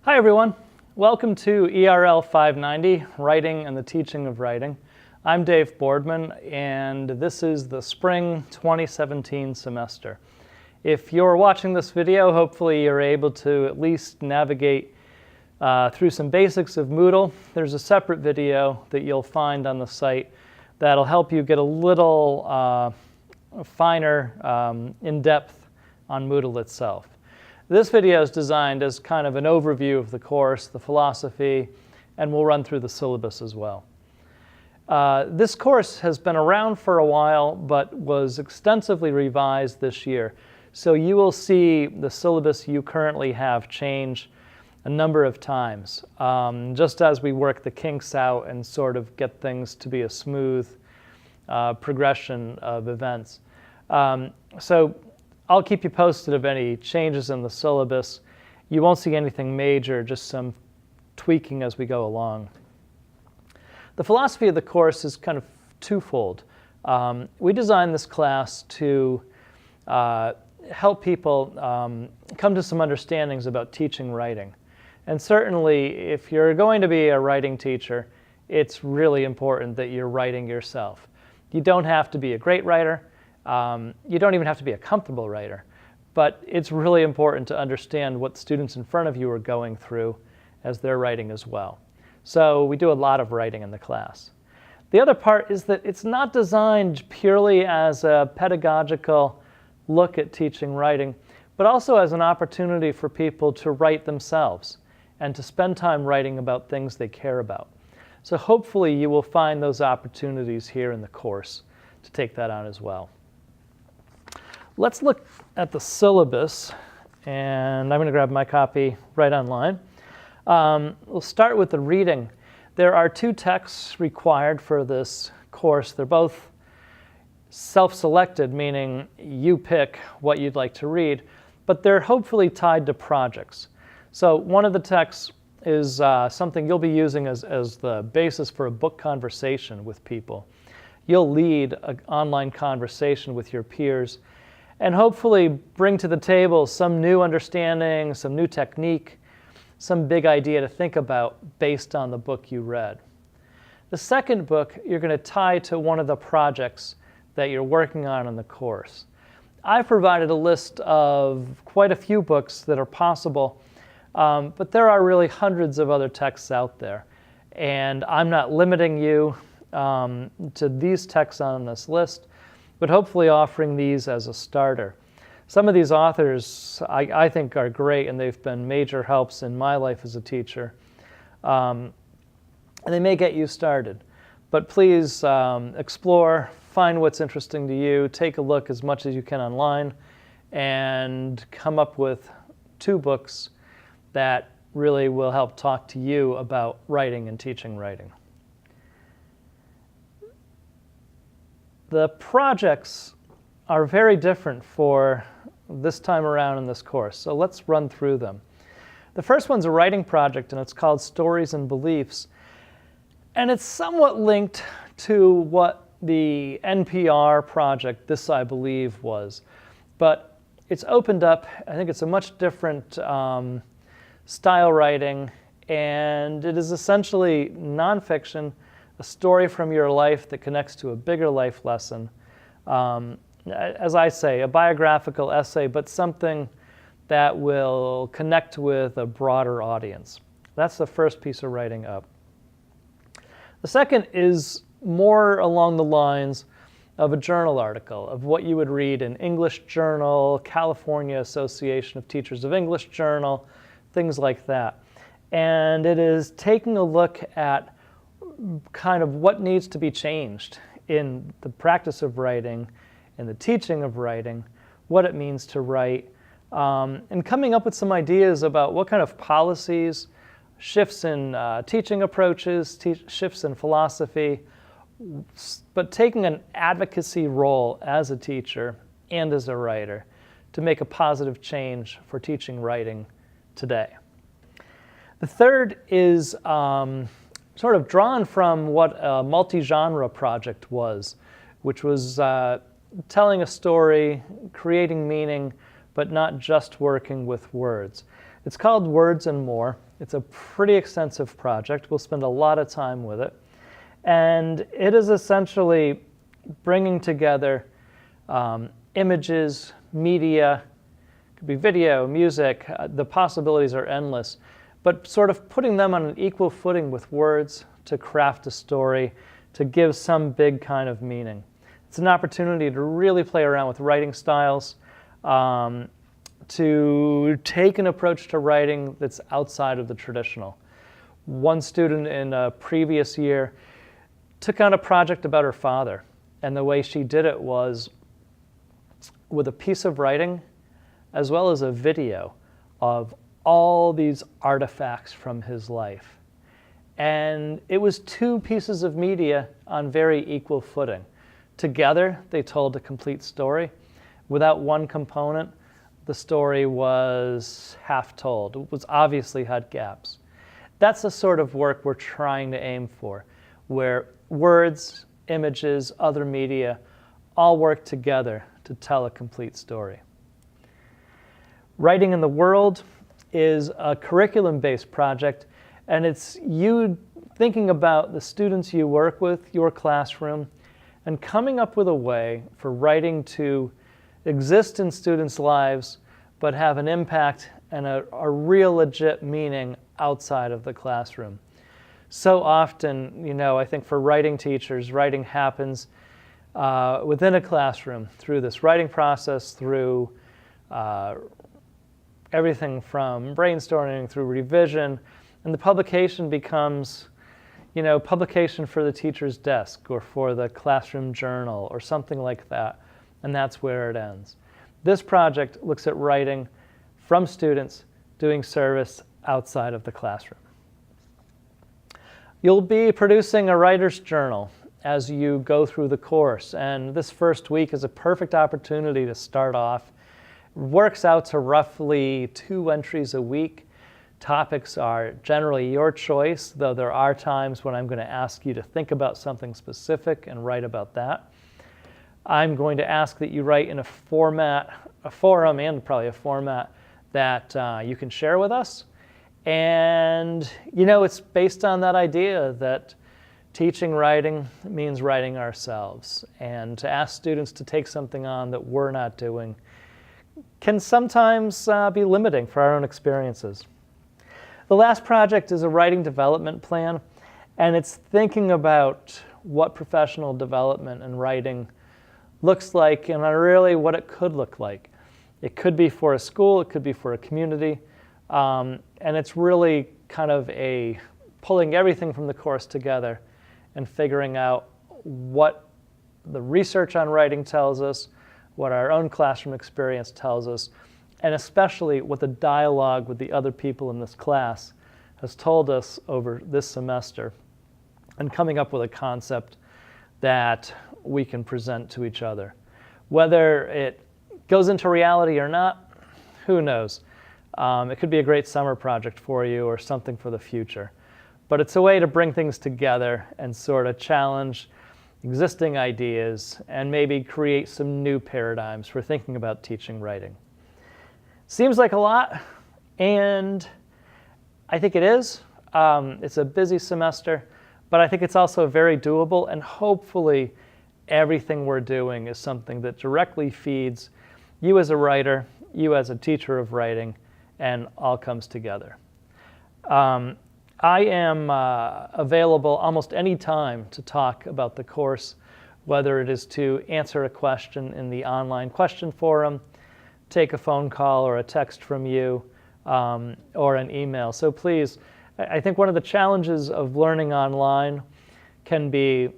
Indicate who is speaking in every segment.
Speaker 1: Hi everyone, welcome to ERL 590, Writing and the Teaching of Writing. I'm Dave Boardman and this is the Spring 2017 semester. If you're watching this video, hopefully you're able to at least navigate through some basics of Moodle. There's a separate video that you'll find on the site that'll help you get a little finer in-depth on Moodle itself. This video is designed as kind of an overview of the course, the philosophy, and we'll run through the syllabus as well. This course has been around for a while, but was extensively revised this year. So you will see the syllabus you currently have change a number of times, just as we work the kinks out and sort of get things to be a smooth progression of events. So I'll keep you posted of any changes in the syllabus. You won't see anything major, just some tweaking as we go along. The philosophy of the course is kind of twofold. We designed this class to help people come to some understandings about teaching writing. And certainly, if you're going to be a writing teacher, it's really important that you're writing yourself. You don't have to be a great writer. You don't even have to be a comfortable writer, but it's really important to understand what students in front of you are going through as they're writing as well. So we do a lot of writing in the class. The other part is that it's not designed purely as a pedagogical look at teaching writing, but also as an opportunity for people to write themselves and to spend time writing about things they care about. So hopefully you will find those opportunities here in the course to take that on as well. Let's look at the syllabus, and I'm going to grab my copy right online. We'll start with the reading. There are two texts required for this course. They're both self-selected, meaning you pick what you'd like to read, but they're hopefully tied to projects. So one of the texts is something you'll be using as the basis for a book conversation with people. You'll lead an online conversation with your peers and hopefully bring to the table some new understanding, some new technique, some big idea to think about based on the book you read. The second book you're going to tie to one of the projects that you're working on in the course. I've provided a list of quite a few books that are possible, but there are really hundreds of other texts out there. And I'm not limiting you to these texts on this list, but hopefully offering these as a starter. Some of these authors I think are great, and they've been major helps in my life as a teacher. And they may get you started. But please explore, find what's interesting to you, take a look as much as you can online, and come up with two books that really will help talk to you about writing and teaching writing. The projects are very different for this time around in this course, so let's run through them. The first one's a writing project, and it's called Stories and Beliefs, and it's somewhat linked to what the NPR project, This I Believe, was, but it's opened up. I think it's a much different style writing, and it is essentially nonfiction, a story from your life that connects to a bigger life lesson. As I say, a biographical essay, but something that will connect with a broader audience. That's the first piece of writing up. The second is more along the lines of a journal article, of what you would read in English Journal, California Association of Teachers of English Journal, things like that. And it is taking a look at kind of what needs to be changed in the practice of writing, in the teaching of writing, what it means to write, and coming up with some ideas about what kind of policies, shifts in teaching approaches, shifts in philosophy, but taking an advocacy role as a teacher and as a writer to make a positive change for teaching writing today. The third is sort of drawn from what a multi-genre project was, which was telling a story, creating meaning, but not just working with words. It's called Words and More. It's a pretty extensive project. We'll spend a lot of time with it. And it is essentially bringing together images, media, it could be video, music, the possibilities are endless, but sort of putting them on an equal footing with words to craft a story, to give some big kind of meaning. It's an opportunity to really play around with writing styles, to take an approach to writing that's outside of the traditional. One student in a previous year took on a project about her father, and the way she did it was with a piece of writing as well as a video of all these artifacts from his life. And it was two pieces of media on very equal footing. Together, they told a complete story. Without one component, the story was half told. It was obviously had gaps. That's the sort of work we're trying to aim for, where words, images, other media all work together to tell a complete story. Writing in the World is a curriculum-based project, and it's you thinking about the students you work with, your classroom, and coming up with a way for writing to exist in students' lives, but have an impact and a real legit meaning outside of the classroom. So often, I think for writing teachers, writing happens within a classroom through this writing process, through everything from brainstorming through revision, and the publication becomes, publication for the teacher's desk or for the classroom journal or something like that, and that's where it ends. This project looks at writing from students doing service outside of the classroom. You'll be producing a writer's journal as you go through the course, and this first week is a perfect opportunity to start off. It works out to roughly 2 entries a week. Topics are generally your choice, though there are times when I'm going to ask you to think about something specific and write about that. I'm going to ask that you write in a forum, and probably a format that you can share with us. And, it's based on that idea that teaching writing means writing ourselves. And to ask students to take something on that we're not doing can sometimes be limiting for our own experiences. The last project is a writing development plan, and it's thinking about what professional development and writing looks like and really what it could look like. It could be for a school, it could be for a community, and it's really kind of pulling everything from the course together and figuring out what the research on writing tells us, what our own classroom experience tells us, and especially what the dialogue with the other people in this class has told us over this semester, and coming up with a concept that we can present to each other. Whether it goes into reality or not, who knows? It could be a great summer project for you or something for the future. But it's a way to bring things together and sort of challenge existing ideas and maybe create some new paradigms for thinking about teaching writing. Seems like a lot, and I think it is. It's a busy semester, but I think it's also very doable, and hopefully everything we're doing is something that directly feeds you as a writer, you as a teacher of writing, and all comes together. I am available almost any time to talk about the course, whether it is to answer a question in the online question forum, take a phone call or a text from you, or an email. So please, I think one of the challenges of learning online can be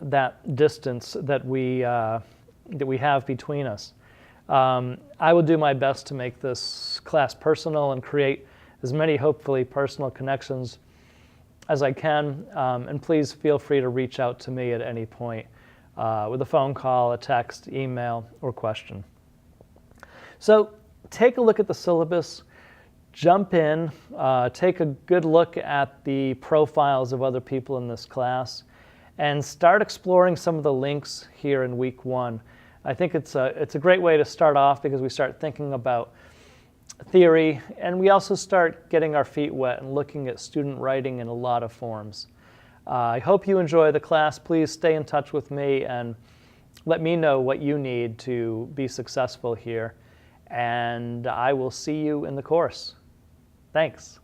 Speaker 1: that distance that we have between us. I will do my best to make this class personal and create as many hopefully personal connections as I can, and please feel free to reach out to me at any point with a phone call, a text, email, or question. So take a look at the syllabus, jump in, take a good look at the profiles of other people in this class, and start exploring some of the links here in week 1. I think it's a great way to start off because we start thinking about theory, and we also start getting our feet wet and looking at student writing in a lot of forms. I hope you enjoy the class. Please stay in touch with me and let me know what you need to be successful here. And I will see you in the course. Thanks.